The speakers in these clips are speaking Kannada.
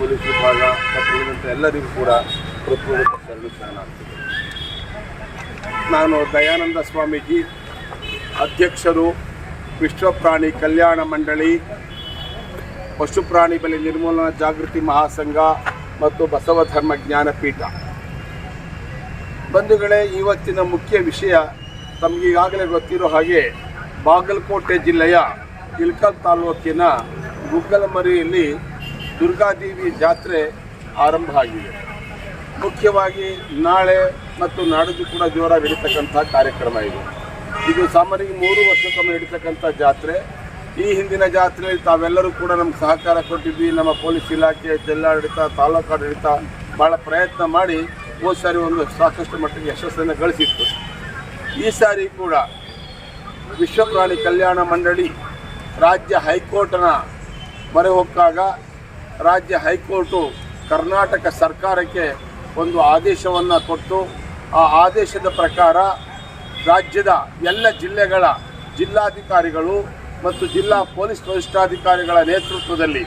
ಪೊಲೀಸ್ ವಿಭಾಗ ಮತ್ತು ಉಳಿದಂತೆ ಎಲ್ಲರಿಗೂ ಕೂಡ ಹೃತ್ಪೂರ್ವಕ ಶರಣಾಗ್ತದೆ. ನಾನು ದಯಾನಂದ ಸ್ವಾಮೀಜಿ, ಅಧ್ಯಕ್ಷರು, ವಿಶ್ವ ಪ್ರಾಣಿ ಕಲ್ಯಾಣ ಮಂಡಳಿ, ಪಶು ಪ್ರಾಣಿ ಬಲಿ ನಿರ್ಮೂಲನಾ ಜಾಗೃತಿ ಮಹಾಸಂಘ ಮತ್ತು ಬಸವ ಧರ್ಮ ಜ್ಞಾನಪೀಠ. ಬಂಧುಗಳೇ, ಇವತ್ತಿನ ಮುಖ್ಯ ವಿಷಯ ತಮಗೀಗಾಗಲೇ ಗೊತ್ತಿರೋ ಹಾಗೆ ಬಾಗಲಕೋಟೆ ಜಿಲ್ಲೆಯ ಇಳಕಲ್ ತಾಲೂಕಿನ ಗುಗ್ಗಲಮರಿಯಲ್ಲಿ ದುರ್ಗಾದೇವಿ ಜಾತ್ರೆ ಆರಂಭ ಆಗಿದೆ. ಮುಖ್ಯವಾಗಿ ನಾಳೆ ಮತ್ತು ನಾಡಿದ್ದು ಕೂಡ ಜೋರಾಗಿ ನಡೀತಕ್ಕಂಥ ಕಾರ್ಯಕ್ರಮ ಇದು ಸಾಮಾನ್ಯವಾಗಿ 3 ವರ್ಷಕ್ಕೊಮ್ಮೆ ನಡೀತಕ್ಕಂಥ ಜಾತ್ರೆ. ಈ ಹಿಂದಿನ ಜಾತ್ರೆಯಲ್ಲಿ ತಾವೆಲ್ಲರೂ ಕೂಡ ನಮ್ಗೆ ಸಹಕಾರ ಕೊಟ್ಟಿದ್ವಿ. ನಮ್ಮ ಪೊಲೀಸ್ ಇಲಾಖೆ, ಜಿಲ್ಲಾಡಳಿತ, ತಾಲೂಕು ಆಡಳಿತ ಭಾಳ ಪ್ರಯತ್ನ ಮಾಡಿ ಹೋದ ಸಾರಿ ಒಂದು ಸಾಕಷ್ಟು ಮಟ್ಟಿಗೆ ಯಶಸ್ಸನ್ನು ಗಳಿಸಿತ್ತು. ಈ ಸಾರಿ ಕೂಡ ವಿಶ್ವ ಪ್ರಾಣಿ ಕಲ್ಯಾಣ ಮಂಡಳಿ ರಾಜ್ಯ ಹೈಕೋರ್ಟ್ನ ಮೊರೆ ಹೊಕ್ಕಾಗ ರಾಜ್ಯ ಹೈಕೋರ್ಟು ಕರ್ನಾಟಕ ಸರ್ಕಾರಕ್ಕೆ ಒಂದು ಆದೇಶವನ್ನು ಕೊಟ್ಟು, ಆ ಆದೇಶದ ಪ್ರಕಾರ ರಾಜ್ಯದ ಎಲ್ಲ ಜಿಲ್ಲೆಗಳ ಜಿಲ್ಲಾಧಿಕಾರಿಗಳು ಮತ್ತು ಜಿಲ್ಲಾ ಪೊಲೀಸ್ ವರಿಷ್ಠಾಧಿಕಾರಿಗಳ ನೇತೃತ್ವದಲ್ಲಿ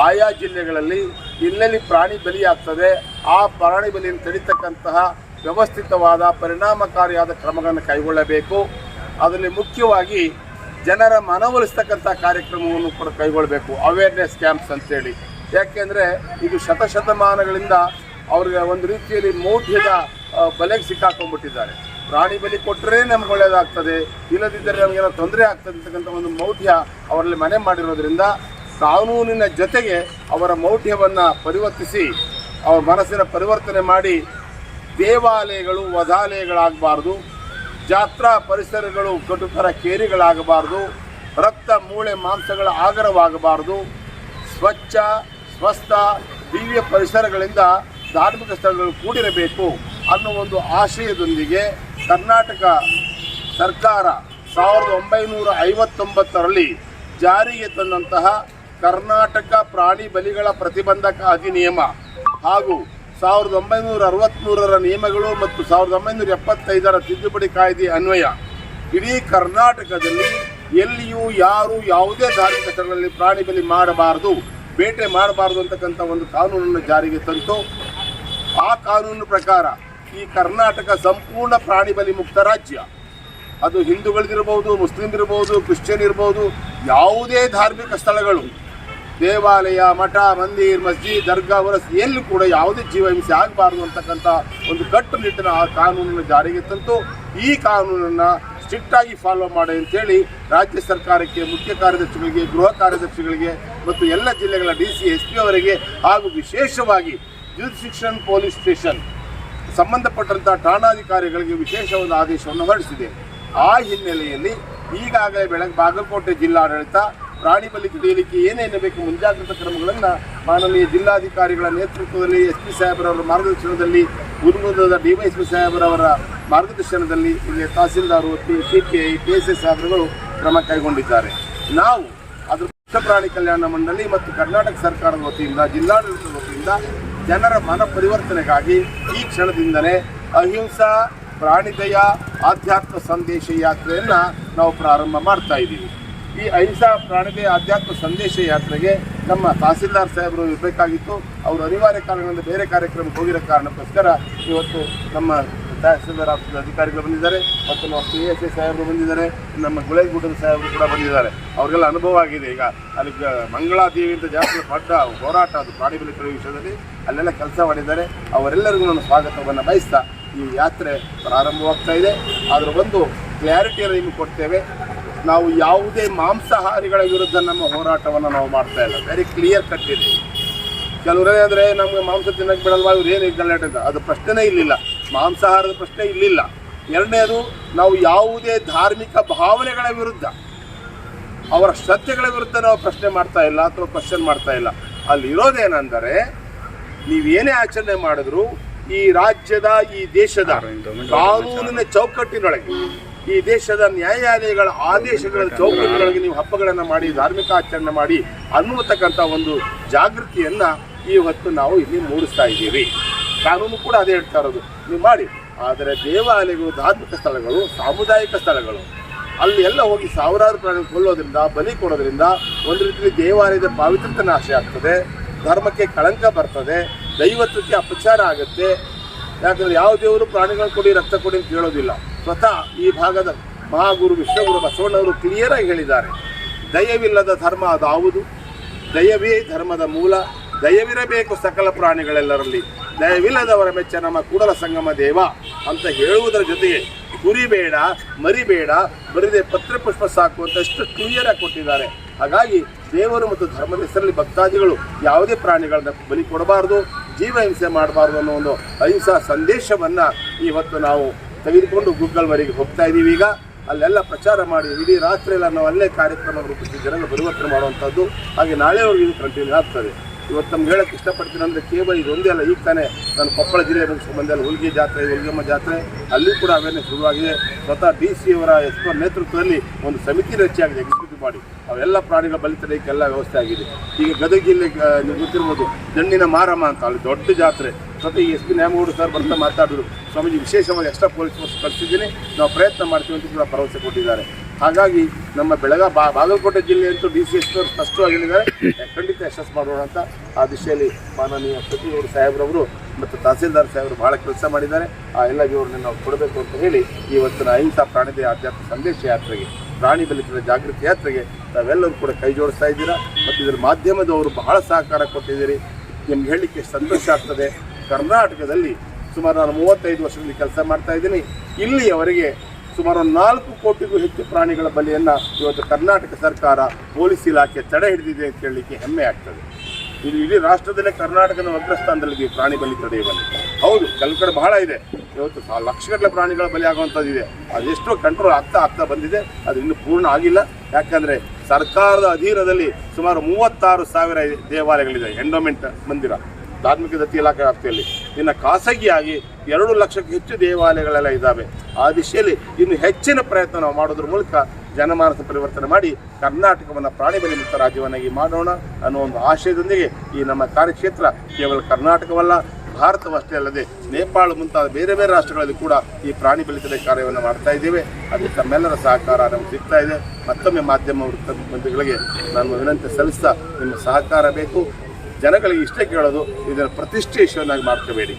ಆಯಾ ಜಿಲ್ಲೆಗಳಲ್ಲಿ ಎಲ್ಲೆಲ್ಲಿ ಪ್ರಾಣಿ ಬಲಿಯಾಗ್ತದೆ ಆ ಪ್ರಾಣಿ ಬಲಿಯನ್ನು ತಡೀತಕ್ಕಂತಹ ವ್ಯವಸ್ಥಿತವಾದ ಪರಿಣಾಮಕಾರಿಯಾದ ಕ್ರಮಗಳನ್ನು ಕೈಗೊಳ್ಳಬೇಕು. ಅದರಲ್ಲಿ ಮುಖ್ಯವಾಗಿ ಜನರ ಮನವೊಲಿಸ್ತಕ್ಕಂಥ ಕಾರ್ಯಕ್ರಮವನ್ನು ಕೂಡ ಕೈಗೊಳ್ಳಬೇಕು, ಅವೇರ್ನೆಸ್ ಕ್ಯಾಂಪ್ಸ್ ಅಂತೇಳಿ. ಯಾಕೆಂದರೆ ಇದು ಶತಶತಮಾನಗಳಿಂದ ಅವ್ರಿಗೆ ಒಂದು ರೀತಿಯಲ್ಲಿ ಮೌಢ್ಯದ ಬಲೆಗೆ ಸಿಕ್ಕಾಕೊಂಡ್ಬಿಟ್ಟಿದ್ದಾರೆ. ಪ್ರಾಣಿ ಬಲಿ ಕೊಟ್ಟರೆ ನಮ್ಗೆ ಒಳ್ಳೆಯದಾಗ್ತದೆ, ಇಲ್ಲದಿದ್ದರೆ ನಮಗೇನೋ ತೊಂದರೆ ಆಗ್ತದೆ ಅಂತಕ್ಕಂಥ ಒಂದು ಮೌಢ್ಯ ಅವರಲ್ಲಿ ಮನೆ ಮಾಡಿರೋದ್ರಿಂದ ಕಾನೂನಿನ ಜೊತೆಗೆ ಅವರ ಮೌಢ್ಯವನ್ನು ಪರಿವರ್ತಿಸಿ ಅವರ ಮನಸ್ಸಿನ ಪರಿವರ್ತನೆ ಮಾಡಿ ದೇವಾಲಯಗಳು ವಧಾಲಯಗಳಾಗಬಾರ್ದು, ಜಾತ್ರಾ ಪರಿಸರಗಳು ಕಟುಕರ ಕೇರಿಗಳಾಗಬಾರ್ದು, ರಕ್ತ ಮೂಳೆ ಮಾಂಸಗಳ ಆಗರವಾಗಬಾರ್ದು, ಸ್ವಚ್ಛ ಸ್ವಸ್ಥ ದಿವ್ಯ ಪರಿಸರಗಳಿಂದ ಧಾರ್ಮಿಕ ಸ್ಥಳಗಳು ಕೂಡಿರಬೇಕು ಅನ್ನೋ ಒಂದು ಆಶಯದೊಂದಿಗೆ ಕರ್ನಾಟಕ ಸರ್ಕಾರ 1959ರಲ್ಲಿ ಜಾರಿಗೆ ತಂದಂತಹ ಕರ್ನಾಟಕ ಪ್ರಾಣಿ ಬಲಿಗಳ ಪ್ರತಿಬಂಧಕ ಅಧಿನಿಯಮ ಹಾಗೂ 1963ರ ನಿಯಮಗಳು ಮತ್ತು 1975ರ ತಿದ್ದುಪಡಿ ಕಾಯ್ದೆ ಅನ್ವಯ ಇಡೀ ಕರ್ನಾಟಕದಲ್ಲಿ ಎಲ್ಲಿಯೂ ಯಾರು ಯಾವುದೇ ಧಾರ್ಮಿಕ ಸ್ಥಳಗಳಲ್ಲಿ ಪ್ರಾಣಿ ಬಲಿ ಮಾಡಬಾರದು, ಬೇಟೆ ಮಾಡಬಾರದು ಅಂತಕ್ಕಂಥ ಒಂದು ಕಾನೂನನ್ನು ಜಾರಿಗೆ ತಂತು. ಆ ಕಾನೂನು ಪ್ರಕಾರ ಈ ಕರ್ನಾಟಕ ಸಂಪೂರ್ಣ ಪ್ರಾಣಿ ಬಲಿ ಮುಕ್ತ ರಾಜ್ಯ. ಅದು ಹಿಂದೂಗಳಿರ್ಬೋದು, ಮುಸ್ಲಿಮ್ರಿರ್ಬೋದು, ಕ್ರಿಶ್ಚಿಯನ್ ಇರ್ಬೋದು, ಯಾವುದೇ ಧಾರ್ಮಿಕ ಸ್ಥಳಗಳು, ದೇವಾಲಯ, ಮಠ, ಮಂದಿರ್, ಮಸ್ಜಿದ್, ದರ್ಗಾ, ವರಸ್ ಎಲ್ಲೂ ಕೂಡ ಯಾವುದೇ ಜೀವಹಿಂಸೆ ಆಗಬಾರ್ದು ಅಂತಕ್ಕಂಥ ಒಂದು ಕಟ್ಟುನಿಟ್ಟಿನ ಆ ಕಾನೂನನ್ನು ಜಾರಿಗೆ ತಂತು. ಈ ಕಾನೂನನ್ನು ಸ್ಟ್ರಿಕ್ಟಾಗಿ ಫಾಲೋ ಮಾಡಿ ಅಂತೇಳಿ ರಾಜ್ಯ ಸರ್ಕಾರಕ್ಕೆ, ಮುಖ್ಯ ಕಾರ್ಯದರ್ಶಿಗಳಿಗೆ, ಗೃಹ ಕಾರ್ಯದರ್ಶಿಗಳಿಗೆ ಮತ್ತು ಎಲ್ಲ ಜಿಲ್ಲೆಗಳ DC, SP ಅವರಿಗೆ ಹಾಗೂ ವಿಶೇಷವಾಗಿ ಜ್ಯುರಿಸ್ಡಿಕ್ಷನ್ ಪೊಲೀಸ್ ಸ್ಟೇಷನ್ ಸಂಬಂಧಪಟ್ಟಂಥ ಠಾಣಾಧಿಕಾರಿಗಳಿಗೆ ವಿಶೇಷ ಒಂದು ಆದೇಶವನ್ನು ಹೊರಡಿಸಿದೆ. ಆ ಹಿನ್ನೆಲೆಯಲ್ಲಿ ಈಗಾಗಲೇ ಬಾಗಲಕೋಟೆ ಜಿಲ್ಲಾಡಳಿತ ಪ್ರಾಣಿ ಬಲಿ ತಡೆಯಲಿಕ್ಕೆ ಏನೇನು ಬೇಕು ಮುಂಜಾಗ್ರತಾ ಕ್ರಮಗಳನ್ನು ಮಾನನೀಯ ಜಿಲ್ಲಾಧಿಕಾರಿಗಳ ನೇತೃತ್ವದಲ್ಲಿ, SP ಸಾಹೇಬರವರ ಮಾರ್ಗದರ್ಶನದಲ್ಲಿ, ಗುರುಗುದದ DYSP ಸಾಹೇಬರವರ ಮಾರ್ಗದರ್ಶನದಲ್ಲಿ ಇಲ್ಲಿ ತಹಸೀಲ್ದಾರ್, CPI, PSI ಸಾಹೇಬರುಗಳು ಕ್ರಮ ಕೈಗೊಂಡಿದ್ದಾರೆ. ನಾವು ಅದರ ವಿಶ್ವ ಪ್ರಾಣಿ ಕಲ್ಯಾಣ ಮಂಡಳಿ ಮತ್ತು ಕರ್ನಾಟಕ ಸರ್ಕಾರದ ವತಿಯಿಂದ, ಜಿಲ್ಲಾಡಳಿತದ ವತಿಯಿಂದ ಜನರ ಮನ ಪರಿವರ್ತನೆಗಾಗಿ ಈ ಕ್ಷಣದಿಂದಲೇ ಅಹಿಂಸಾ ಪ್ರಾಣಿದಯ ಆಧ್ಯಾತ್ಮ ಸಂದೇಶ ಯಾತ್ರೆಯನ್ನು ನಾವು ಪ್ರಾರಂಭ ಮಾಡ್ತಾ ಇದ್ದೀವಿ. ಈ ಅಹಿಂಸಾ ಪ್ರಾಣಿದಯ ಆಧ್ಯಾತ್ಮ ಸಂದೇಶ ಯಾತ್ರೆಗೆ ನಮ್ಮ ತಹಸೀಲ್ದಾರ್ ಸಾಹೇಬರು ಇರಬೇಕಾಗಿತ್ತು. ಅವರು ಅನಿವಾರ್ಯ ಕಾರಣಗಳಿಂದ ಬೇರೆ ಕಾರ್ಯಕ್ರಮಕ್ಕೆ ಹೋಗಿರೋ ಕಾರಣಕ್ಕೋಸ್ಕರ ಇವತ್ತು ನಮ್ಮ ತಹಸೀಲ್ದಾರ್ ಆಫೀಸದ ಅಧಿಕಾರಿಗಳು ಬಂದಿದ್ದಾರೆ ಮತ್ತು ನಮ್ಮ PSI ಸಾಹೇಬರು ಬಂದಿದ್ದಾರೆ, ನಮ್ಮ ಗುಳೇಗುಡ್ಡದ ಸಾಹೇಬರು ಕೂಡ ಬಂದಿದ್ದಾರೆ. ಅವ್ರಿಗೆಲ್ಲ ಅನುಭವ ಆಗಿದೆ. ಈಗ ಅಲ್ಲಿ ಮಂಗಳಾದೇವಿ ಅಂತ ಜಾಸ್ತಿ ದೊಡ್ಡ ಹೋರಾಟ, ಅದು ಪ್ರಾಣಿ ಬಲಿ ತಡೆಯುವ ವಿಷಯದಲ್ಲಿ ಅಲ್ಲೆಲ್ಲ ಕೆಲಸ ಮಾಡಿದ್ದಾರೆ. ಅವರೆಲ್ಲರಿಗೂ ನಾನು ಸ್ವಾಗತವನ್ನು ಬಯಸ್ತಾ ಈ ಯಾತ್ರೆ ಪ್ರಾರಂಭವಾಗ್ತಾ ಇದೆ. ಅದರ ಒಂದು ಕ್ಲಾರಿಟಿಯನ್ನು ನಿಮಗೆ ಕೊಡ್ತೇವೆ. ನಾವು ಯಾವುದೇ ಮಾಂಸಾಹಾರಿಗಳ ವಿರುದ್ಧ ನಮ್ಮ ಹೋರಾಟವನ್ನು ನಾವು ಮಾಡ್ತಾ ಇಲ್ಲ. ವೆರಿ ಕ್ಲಿಯರ್ ಕಟ್ ಇದೆ. ಕೆಲವರೇ ಅಂದರೆ ನಮಗೆ ಮಾಂಸ ತಿನ್ನಕ್ಕೆ ಬಿಡಲ್ವಾ, ಇವ್ರು ಏನು ಗಲಾಟೆ ಅಂತ, ಅದು ಪ್ರಶ್ನೆನೇ ಇರಲಿಲ್ಲ. ಮಾಂಸಾಹಾರದ ಪ್ರಶ್ನೆ ಇರಲಿಲ್ಲ. ಎರಡನೇದು, ನಾವು ಯಾವುದೇ ಧಾರ್ಮಿಕ ಭಾವನೆಗಳ ವಿರುದ್ಧ, ಅವರ ಶ್ರದ್ಧೆಗಳ ವಿರುದ್ಧ ನಾವು ಪ್ರಶ್ನೆ ಮಾಡ್ತಾ ಇಲ್ಲ ಅಥವಾ ಕ್ವಶನ್ ಮಾಡ್ತಾ ಇಲ್ಲ. ಅಲ್ಲಿರೋದೇನೆಂದರೆ, ನೀವೇನೇ ಆಚರಣೆ ಮಾಡಿದ್ರು ಈ ರಾಜ್ಯದ, ಈ ದೇಶದ ಕಾನೂನಿನ ಚೌಕಟ್ಟಿನೊಳಗೆ, ಈ ದೇಶದ ನ್ಯಾಯಾಲಯಗಳ ಆದೇಶಗಳ ಚೌಕಟ್ಟಿನೊಳಗೆ ನೀವು ಹಬ್ಬಗಳನ್ನು ಮಾಡಿ, ಧಾರ್ಮಿಕ ಆಚರಣೆ ಮಾಡಿ ಅನ್ನುವತಕ್ಕಂಥ ಒಂದು ಜಾಗೃತಿಯನ್ನು ಇವತ್ತು ನಾವು ಇಲ್ಲಿ ಮೂಡಿಸ್ತಾ ಇದ್ದೀವಿ. ಕಾನೂನು ಕೂಡ ಅದೇ ಹೇಳ್ತಾ ಇರೋದು, ನೀವು ಮಾಡಿ. ಆದರೆ ದೇವಾಲಯಗಳು, ಧಾರ್ಮಿಕ ಸ್ಥಳಗಳು, ಸಾಮುದಾಯಿಕ ಸ್ಥಳಗಳು, ಅಲ್ಲಿ ಎಲ್ಲ ಹೋಗಿ ಸಾವಿರಾರು ಪ್ರಾಣಿ ಕೊಲ್ಲೋದ್ರಿಂದ, ಬಲಿ ಕೊಡೋದ್ರಿಂದ ಒಂದು ರೀತಿಯಲ್ಲಿ ದೇವಾಲಯದ ಪಾವಿತ್ರ್ಯತೆ ನಾಶ ಆಗ್ತದೆ. ಧರ್ಮಕ್ಕೆ ಕಳಂಕ ಬರ್ತದೆ, ದೈವತ್ವಕ್ಕೆ ಅಪಚಾರ ಆಗುತ್ತೆ. ಯಾಕಂದರೆ ಯಾವ ದೇವರು ಪ್ರಾಣಿಗಳನ್ನು ಕೊಡಿ ರಕ್ತ ಕೊಡಿ ಅಂತ ಹೇಳೋದಿಲ್ಲ. ಸ್ವತಃ ಈ ಭಾಗದ ಮಹಾಗುರು ವಿಶ್ವಗುರು ಬಸವಣ್ಣವರು ಕ್ಲಿಯರಾಗಿ ಹೇಳಿದ್ದಾರೆ, ದಯವಿಲ್ಲದ ಧರ್ಮ ಅದಾವುದು, ದಯವೇ ಧರ್ಮದ ಮೂಲ, ದಯವಿರಬೇಕು ಸಕಲ ಪ್ರಾಣಿಗಳೆಲ್ಲರಲ್ಲಿ, ದಯವಿಲ್ಲದವರ ಮೆಚ್ಚ ನಮ್ಮ ಕೂಡಲ ಸಂಗಮ ದೇವ ಅಂತ ಹೇಳುವುದರ ಜೊತೆಗೆ ಕುರಿಬೇಡ ಮರಿಬೇಡ ಬರಿದೆ ಪತ್ರ ಪುಷ್ಪ ಸಾಕು ಅಂತ ಎಷ್ಟು ಕ್ಲಿಯರಾಗಿ ಕೊಟ್ಟಿದ್ದಾರೆ. ಹಾಗಾಗಿ ದೇವರು ಮತ್ತು ಧರ್ಮದ ಹೆಸರಲ್ಲಿ ಭಕ್ತಾದಿಗಳು ಯಾವುದೇ ಪ್ರಾಣಿಗಳನ್ನ ಬಲಿ ಕೊಡಬಾರ್ದು, ಜೀವ ಹಿಂಸೆ ಮಾಡಬಾರ್ದು ಅನ್ನೋ ಒಂದು ಅಹಿಂಸಾ ಸಂದೇಶವನ್ನು ಇವತ್ತು ನಾವು ತೆಗೆದುಕೊಂಡು ಗೂಗಲ್ವರೆಗೆ ಹೋಗ್ತಾ ಇದ್ದೀವಿ. ಈಗ ಅಲ್ಲೆಲ್ಲ ಪ್ರಚಾರ ಮಾಡಿ ಇಡೀ ರಾತ್ರಿ ಎಲ್ಲ ನಾವು ಅಲ್ಲೇ ಕಾರ್ಯಕ್ರಮ ರೂಪಿಸಿ ಜನರು ಪರಿವರ್ತನೆ ಮಾಡುವಂಥದ್ದು. ಹಾಗೆ ನಾಳೆವರೆಗೂ ಇದು ಕಂಟಿನ್ಯೂ ಆಗ್ತದೆ. ಇವತ್ತು ನಮ್ಗೆ ಹೇಳೋಕ್ಕೆ ಇಷ್ಟಪಡ್ತೀನಿ ಅಂದರೆ ಕೇವಲ ಇದೊಂದೇ ಅಲ್ಲ. ಈಗ ತಾನೇ ನಾನು ಕೊಪ್ಪಳ ಜಿಲ್ಲೆ ಮುಗಿಸ್ಕೊಂಡ್ಬಂದೆ, ಹುಲ್ಗಿ ಜಾತ್ರೆ, ಹುಲ್ಗಮ್ಮ ಜಾತ್ರೆ, ಅಲ್ಲಿ ಕೂಡ ಅವೇರ್ನೆಸ್ ಶುರುವಾಗಿದೆ. ಸ್ವತಃ DC ಅವರ SP ನೇತೃತ್ವದಲ್ಲಿ ಒಂದು ಸಮಿತಿ ರಚನೆಯಾಗಿದೆ, ಎಕ್ಸಿಕ್ಯೂಟಿವ್ ಮಾಡಿ. ಅವೆಲ್ಲ ಪ್ರಾಣಿಗಳ ಬಲಿ ತಡೆಯಕ್ಕೆಲ್ಲ ವ್ಯವಸ್ಥೆ ಆಗಿದೆ. ಈಗ ಗದಗ ಜಿಲ್ಲೆ ನೀವು ಗೊತ್ತಿರ್ಬೋದು, ದಂಡಿನ ಮಾರಮ್ಮ ಅಂತ, ಅಲ್ಲಿ ದೊಡ್ಡ ಜಾತ್ರೆ. ಸ್ವತಃ ಈ SP ನ್ಯಾಮಗೌಡ ಸರ್ ಬರ್ತಾ ಮಾತಾಡಿದ್ರು, ಸ್ವಾಮೀಜಿ ವಿಶೇಷವಾಗಿ ಎಕ್ಸ್ಟ್ರಾ ಪೊಲೀಸ್ ಫೋರ್ಸ್ ಕಳಿಸಿದ್ದೀನಿ, ನಾವು ಪ್ರಯತ್ನ ಮಾಡ್ತೀವಿ ಅಂತ ಕೂಡ ಭರವಸೆ ಕೊಟ್ಟಿದ್ದಾರೆ. ಹಾಗಾಗಿ ನಮ್ಮ ಬಾಗಲಕೋಟೆ ಜಿಲ್ಲೆ ಅಂತೂ DC SP ಅವರು ಸ್ಪಷ್ಟವಾಗಿ ಹೇಳಿದ್ದಾರೆ, ಖಂಡಿತ ಯಶಸ್ಸು ಮಾಡೋಣ ಅಂತ. ಆ ದಿಶೆಯಲ್ಲಿ ಮಾನನೀಯ ಸಚಿವರು ಸಾಹೇಬ್ರವರು ಮತ್ತು ತಹಸೀಲ್ದಾರ್ ಸಾಹೇಬರು ಬಹಳ ಕೆಲಸ ಮಾಡಿದ್ದಾರೆ. ಆ ಎಲ್ಲ ವಿವರಣೆ ನಾವು ಕೊಡಬೇಕು ಅಂತ ಹೇಳಿ ಇವತ್ತಿನ ಅಹಿಂಸಾ ಪ್ರಾಣಿದಯ ಆಧ್ಯಾತ್ಮಿಕ ಸಂದೇಶ ಯಾತ್ರೆಗೆ, ಪ್ರಾಣಿ ಬಲಿತದ ಜಾಗೃತಿ ಯಾತ್ರೆಗೆ ತಾವೆಲ್ಲರೂ ಕೂಡ ಕೈ ಜೋಡಿಸ್ತಾ ಇದ್ದೀರಾ. ಮತ್ತು ಇದರ ಮಾಧ್ಯಮದವರು ಬಹಳ ಸಹಕಾರ ಕೊಟ್ಟಿದ್ದೀರಿ. ನಿಮ್ಗೆ ಹೇಳಲಿಕ್ಕೆ ಸಂತೋಷ ಆಗ್ತದೆ. ಕರ್ನಾಟಕದಲ್ಲಿ ಸುಮಾರು ನಾನು 35 ವರ್ಷದಲ್ಲಿ ಕೆಲಸ ಮಾಡ್ತಾ ಇದ್ದೀನಿ. ಇಲ್ಲಿಯವರೆಗೆ ಸುಮಾರು 4 ಕೋಟಿಗೂ ಹೆಚ್ಚು ಪ್ರಾಣಿಗಳ ಬಲಿಯನ್ನು ಇವತ್ತು ಕರ್ನಾಟಕ ಸರ್ಕಾರ, ಪೊಲೀಸ್ ಇಲಾಖೆ ತಡೆ ಹಿಡಿದಿದೆ ಅಂತ ಹೇಳಲಿಕ್ಕೆ ಹೆಮ್ಮೆ ಆಗ್ತದೆ. ಇದು ಇಡೀ ರಾಷ್ಟ್ರದಲ್ಲೇ ಕರ್ನಾಟಕದ ಅಗ್ರಸ್ಥಾನದಲ್ಲಿದೆ ಪ್ರಾಣಿ ಬಲಿ ತಡೆಯುವಲ್ಲಿ. ಹೌದು, ಕೆಲವು ಕಡೆ ಬಹಳ ಇದೆ. ಇವತ್ತು ಲಕ್ಷಗಟ್ಟಲೆ ಪ್ರಾಣಿಗಳ ಬಲಿ ಆಗುವಂಥದ್ದು ಇದೆ. ಅದೆಷ್ಟೋ ಕಂಟ್ರೋಲ್ ಆಗ್ತಾ ಬಂದಿದೆ. ಅದು ಇನ್ನೂ ಪೂರ್ಣ ಆಗಿಲ್ಲ. ಯಾಕಂದರೆ ಸರ್ಕಾರದ ಅಧೀನದಲ್ಲಿ ಸುಮಾರು 36,000 ದೇವಾಲಯಗಳಿದೆ, ಎಂಡೋಮೆಂಟ್ ಮಂದಿರ, ಧಾರ್ಮಿಕ ದತ್ತಿ ಇಲಾಖೆ ವ್ಯಾಪ್ತಿಯಲ್ಲಿ. ಇನ್ನು ಖಾಸಗಿಯಾಗಿ 2 ಲಕ್ಷಕ್ಕೂ ಹೆಚ್ಚು ದೇವಾಲಯಗಳೆಲ್ಲ ಇದ್ದಾವೆ. ಆ ದಿಶೆಯಲ್ಲಿ ಇನ್ನು ಹೆಚ್ಚಿನ ಪ್ರಯತ್ನ ನಾವು ಮಾಡೋದ್ರ ಮೂಲಕ ಜನಮಾನಸ ಪರಿವರ್ತನೆ ಮಾಡಿ ಕರ್ನಾಟಕವನ್ನು ಪ್ರಾಣಿ ಬಲಿ ಮುಕ್ತ ರಾಜ್ಯವನ್ನಾಗಿ ಮಾಡೋಣ ಅನ್ನೋ ಒಂದು ಆಶಯದೊಂದಿಗೆ ಈ ನಮ್ಮ ಕಾರ್ಯಕ್ಷೇತ್ರ ಕೇವಲ ಕರ್ನಾಟಕವಲ್ಲ, ಭಾರತವಷ್ಟೇ ಅಲ್ಲದೆ ನೇಪಾಳ ಮುಂತಾದ ಬೇರೆ ಬೇರೆ ರಾಷ್ಟ್ರಗಳಲ್ಲಿ ಕೂಡ ಈ ಪ್ರಾಣಿ ಬಲಿ ತಡೆ ಕಾರ್ಯವನ್ನು ಮಾಡ್ತಾ ಇದ್ದೇವೆ. ಅದಕ್ಕೆ ತಮ್ಮೆಲ್ಲರ ಸಹಕಾರ ನಮಗೆ ಸಿಗ್ತಾ ಇದೆ. ಮತ್ತೊಮ್ಮೆ ಮಾಧ್ಯಮ ಮಂತ್ರಿಗಳಿಗೆ ನಾನು ವಿನಂತಿ ಸಲ್ಲಿಸ್ತಾ, ನಿಮ್ಮ ಸಹಕಾರ ಬೇಕು. ಜನಗಳಿಗೆ ಇಷ್ಟೇ ಕೇಳೋದು, ಇದನ್ನು ಪ್ರತಿಷ್ಠೇಷನ್ನಾಗಿ ಮಾಡ್ಕೋಬೇಡಿ.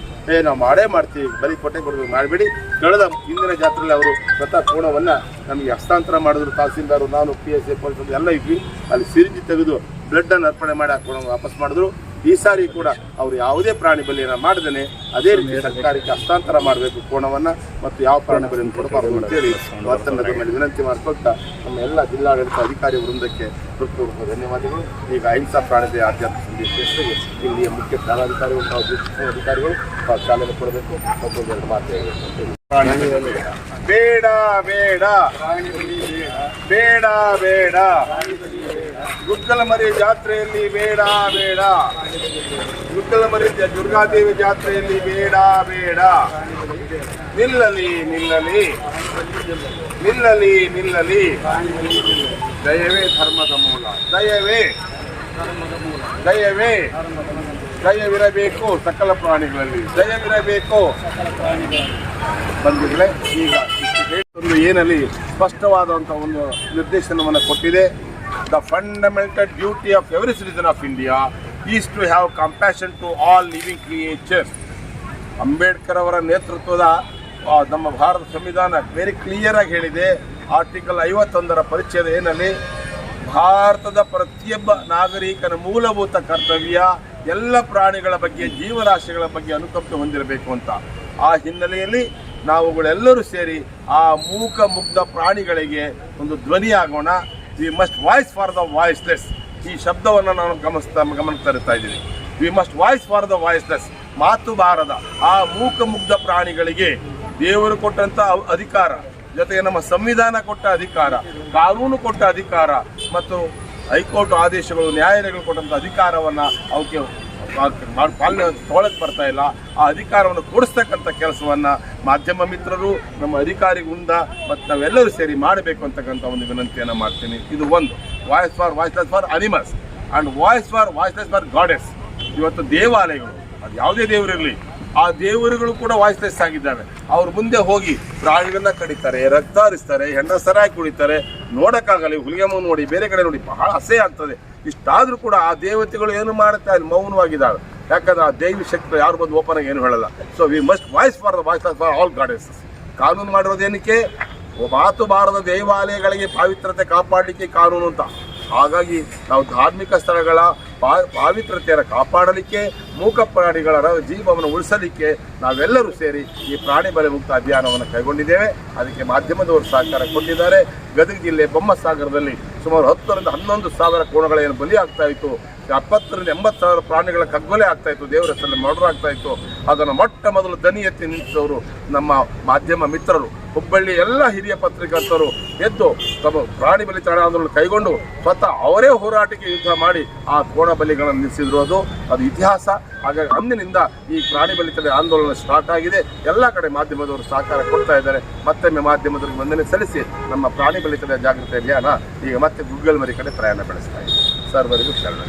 ನಾವು ಮಾಡ್ತೀವಿ, ಬರೀ ಕೊಟ್ಟೆ ಕೊಡಬೇಕು ಮಾಡಬೇಡಿ. ಕಳೆದ ಹಿಂದಿನ ಜಾತ್ರೆಯಲ್ಲಿ ಅವರು ಸ್ವತಃ ಕೋಣವನ್ನು ನಮಗೆ ಹಸ್ತಾಂತರ ಮಾಡಿದ್ರು. ತಹಸೀಲ್ದಾರು, ನಾನು, PSI ಪೊಲೀಸ್ ಎಲ್ಲ ಇದ್ವಿ. ಅಲ್ಲಿ ಸಿರಿಂಜಿ ತೆಗೆದು ಬ್ಲಡ್ಡನ್ನು ಅರ್ಪಣೆ ಮಾಡಿ ಆ ಕೋಣ ವಾಪಸ್ ಮಾಡಿದ್ರು. ಈ ಸಾರಿ ಕೂಡ ಅವರು ಯಾವುದೇ ಪ್ರಾಣಿ ಬಲಿಯನ್ನು ಮಾಡದೇ ಅದೇ ರೀತಿ ಸರ್ಕಾರಕ್ಕೆ ಹಸ್ತಾಂತರ ಮಾಡಬೇಕು ಕೋಣವನ್ನು, ಮತ್ತು ಯಾವ ಪ್ರಾಣಿ ಬಲಿಯನ್ನು ಕೊಡಬಾರದು ಅಂತೇಳಿ ವರ್ತನದ ಮೇಲೆ ವಿನಂತಿ ಮಾಡಿಕೊಳ್ತಾ ನಮ್ಮ ಎಲ್ಲ ಜಿಲ್ಲಾಡಳಿತ ಅಧಿಕಾರಿ ವೃಂದಕ್ಕೆ ಹೃತ್ಪೂರ್ವಕ ಧನ್ಯವಾದಗಳು. ಈಗ ಅಹಿಂಸಾ ಪ್ರಾಣಿದಯ ಆಧ್ಯಾತ್ಮಿಕ ಸಂದೇಶಕ್ಕೆ ಇಲ್ಲಿಯ ಮುಖ್ಯ ಪ್ರಾಣಾಧಿಕಾರಿಗಳು, ನಾವು ಅಧಿಕಾರಿಗಳು ಚಾಲನೆ ಕೊಡಬೇಕು. ಮತ್ತೊಂದೆರಡು ಮಾತು ಹೇಳಬೇಕು. ಬೇಡ ಬೇಡ ಬೇಡ ಬೇಡ ಗುಗ್ಗಲಮರಿ ಜಾತ್ರೆಯಲ್ಲಿ ಬೇಡ ಬೇಡ, ಗುಗ್ಗಲಮರಿ ದುರ್ಗಾದೇವಿ ಜಾತ್ರೆಯಲ್ಲಿ ಬೇಡ ಬೇಡ, ನಿಲ್ಲಲಿ ನಿಲ್ಲಲಿ ನಿಲ್ಲಲಿ ನಿಲ್ಲಲಿ. ದಯವೇ ಧರ್ಮದ ಮೂಲ, ದಯವೇ ದಯವೇ ದಯವಿರಬೇಕು ಸಕಲ ಪ್ರಾಣಿಗಳಲ್ಲಿ, ದಯವಿರಬೇಕು. ಬಂಧುಗಳೇ, ಈಗ ಒಂದು ಏನಲ್ಲಿ ಸ್ಪಷ್ಟವಾದಂಥ ಒಂದು ನಿರ್ದೇಶನವನ್ನು ಕೊಟ್ಟಿದೆ. The fundamental duty of every citizen of India is to have compassion to all living creatures. Ambedkar ಅವರ ನೇತೃತ್ವದ ನಮ್ಮ ಭಾರತ ಸಂವಿಧಾನ ವೆರಿ ಕ್ಲಿಯರ್ ಆಗಿ ಹೇಳಿದೆ. ಆರ್ಟಿಕಲ್ 51ರ ಪರಿಚ್ಛೇದ ಏನಲ್ಲಿ ಭಾರತದ ಪ್ರತಿಯೊಬ್ಬ ನಾಗರಿಕನ ಮೂಲಭೂತ ಕರ್ತವ್ಯ ಎಲ್ಲ ಪ್ರಾಣಿಗಳ ಬಗ್ಗೆ, ಜೀವರಾಶಿಗಳ ಬಗ್ಗೆ ಅನುಕಂಪ ಹೊಂದಿರಬೇಕು ಅಂತ. ಆ ಹಿನ್ನೆಲೆಯಲ್ಲಿ ನಾವುಗಳೆಲ್ಲರೂ ಸೇರಿ ಆ ಮೂಕ ಮುಗ್ಧ ಪ್ರಾಣಿಗಳಿಗೆ ಒಂದು ಧ್ವನಿಯಾಗೋಣ. We must voice for the voiceless. ಈ ಶಬ್ದವನ್ನು ನಾನು ಗಮನ ತರುತ್ತಾ ಇದ್ದೀನಿ. We must voice for the voiceless. ಮಾತು ಬಾರದ ಆ ಮೂಕ ಮುಗ್ಧ ಪ್ರಾಣಿಗಳಿಗೆ ದೇವರು ಕೊಟ್ಟಂಥ ಅಧಿಕಾರ, ಜೊತೆಗೆ ನಮ್ಮ ಸಂವಿಧಾನ ಕೊಟ್ಟ ಅಧಿಕಾರ, ಕಾನೂನು ಕೊಟ್ಟ ಅಧಿಕಾರ ಮತ್ತು ಹೈಕೋರ್ಟ್ ಆದೇಶಗಳು, ನ್ಯಾಯಾಲಯಗಳು ಕೊಟ್ಟಂಥ ಅಧಿಕಾರವನ್ನು ಅವಕ್ಕೆ ಪಾಲನೆ ತೊಗೊಳಕ್ಕೆ ಬರ್ತಾ ಇಲ್ಲ. ಆ ಅಧಿಕಾರವನ್ನು ಕೊಡಿಸ್ತಕ್ಕಂಥ ಕೆಲಸವನ್ನು ಮಾಧ್ಯಮ ಮಿತ್ರರು, ನಮ್ಮ ಅಧಿಕಾರಿಗಳಿಂದ ಮತ್ತು ನಾವೆಲ್ಲರೂ ಸೇರಿ ಮಾಡಬೇಕು ಅಂತಕ್ಕಂಥ ಒಂದು ವಿನಂತಿಯನ್ನು ಮಾಡ್ತೀನಿ. ಇದು ಒಂದು voice for voiceless for animals and voice for voiceless for goddess. ಇವತ್ತು ದೇವಾಲಯಗಳು, ಅದು ಯಾವುದೇ ದೇವರಿರಲಿ, ಆ ದೇವರುಗಳು ಕೂಡ ವಾಯ್ಸ್ಲೆಸ್ ಆಗಿದ್ದಾವೆ. ಅವ್ರ ಮುಂದೆ ಹೋಗಿ ಪ್ರಾಣಿಗಳನ್ನ ಕಡಿತಾರೆ, ರಕ್ತ ಹರಿಸ್ತಾರೆ, ಹೆಣ್ಣ ಸರಾಯಿ ಕುಡಿತಾರೆ. ನೋಡೋಕ್ಕಾಗಲ್ಲ. ಹುಲಿಗೆಮ್ಮ ನೋಡಿ, ಬೇರೆ ಕಡೆ ನೋಡಿ, ಬಹಳ ಅಸಹ್ಯ ಆಗ್ತದೆ. ಇಷ್ಟಾದರೂ ಕೂಡ ಆ ದೇವತೆಗಳು ಏನು ಮಾಡುತ್ತಾ ಇಲ್ಲಿ ಮೌನವಾಗಿದ್ದಾಳೆ. ಯಾಕಂದ್ರೆ ಆ ದೈವಿ ಶಕ್ತಿ ಯಾರು ಬಂದು ಓಪನ್ ಆಗಿ ಏನು ಹೇಳಲ್ಲ. So we must voice for the voice for all goddesses. ಕಾನೂನು ಮಾಡಿರೋದೇನಕ್ಕೆ? ಮಾತು ಬಾರದ ದೇವಾಲಯಗಳಿಗೆ ಪಾವಿತ್ರತೆ ಕಾಪಾಡಲಿಕ್ಕೆ ಕಾನೂನು ಅಂತ. ಹಾಗಾಗಿ ನಾವು ಧಾರ್ಮಿಕ ಸ್ಥಳಗಳ ಪಾವಿತ್ರತೆಯನ್ನು ಕಾಪಾಡಲಿಕ್ಕೆ, ಮೂಕ ಪ್ರಾಣಿಗಳ ಜೀವವನ್ನು ಉಳಿಸಲಿಕ್ಕೆ ನಾವೆಲ್ಲರೂ ಸೇರಿ ಈ ಪ್ರಾಣಿ ಬಲಿ ಮುಕ್ತ ಅಭಿಯಾನವನ್ನು ಕೈಗೊಂಡಿದ್ದೇವೆ. ಅದಕ್ಕೆ ಮಾಧ್ಯಮದವರು ಸಹಕಾರ ಕೊಟ್ಟಿದ್ದಾರೆ. ಗದಗ ಜಿಲ್ಲೆ ಬೊಮ್ಮಸಾಗರದಲ್ಲಿ ಸುಮಾರು 10ರಿಂದ 11,000 ಕೋಣಗಳೇನು ಬಲಿ ಆಗ್ತಾ ಇತ್ತು, 70ರಿಂದ 80,000 ಪ್ರಾಣಿಗಳ ಕಗ್ಗೊಲೆ ಆಗ್ತಾ ಇತ್ತು, ದೇವರ ಹೆಸರಲ್ಲಿ ಮರ್ಡರ್ ಆಗ್ತಾ ಇತ್ತು. ಅದನ್ನು ಮೊಟ್ಟ ಮೊದಲು ದನಿ ಎತ್ತಿ ನಿಲ್ಲಿಸಿದವರು ನಮ್ಮ ಮಾಧ್ಯಮ ಮಿತ್ರರು. ಹುಬ್ಬಳ್ಳಿ ಎಲ್ಲ ಹಿರಿಯ ಪತ್ರಿಕರ್ತರು ಎದ್ದು ತಮ್ಮ ಪ್ರಾಣಿ ಬಲಿ ತಡೆ ಆಂದೋಲನ ಕೈಗೊಂಡು ಸ್ವತಃ ಅವರೇ ಹೋರಾಟಕ್ಕೆ ಯುದ್ಧ ಮಾಡಿ ಆ ಕೋಣ ಬಲಿಗಳನ್ನು ನಿಲ್ಲಿಸಿದ್ರು. ಅದು ಇತಿಹಾಸ. ಹಾಗಾಗಿ ಅಂದಿನಿಂದ ಈ ಪ್ರಾಣಿ ಬಲಿ ತಡೆ ಆಂದೋಲನ ಸ್ಟಾರ್ಟ್ ಆಗಿದೆ. ಎಲ್ಲ ಕಡೆ ಮಾಧ್ಯಮದವರು ಸಹಕಾರ ಕೊಡ್ತಾ ಇದ್ದಾರೆ. ಮತ್ತೊಮ್ಮೆ ಮಾಧ್ಯಮದವರಿಗೆ ವಂದನೆ ಸಲ್ಲಿಸಿ ನಮ್ಮ ಪ್ರಾಣಿ ಬಲಿ ತಡೆ ಜಾಗೃತಿ ಅಭಿಯಾನ ಈಗ ಮತ್ತೆ ಗುಗ್ಗಲ್ ಮರಿ ಕಡೆ ಪ್ರಯಾಣ ಬೆಳೆಸ್ತಾ ಇದೆ. ಸರ್ವರಿಗೂ ಶರಣ.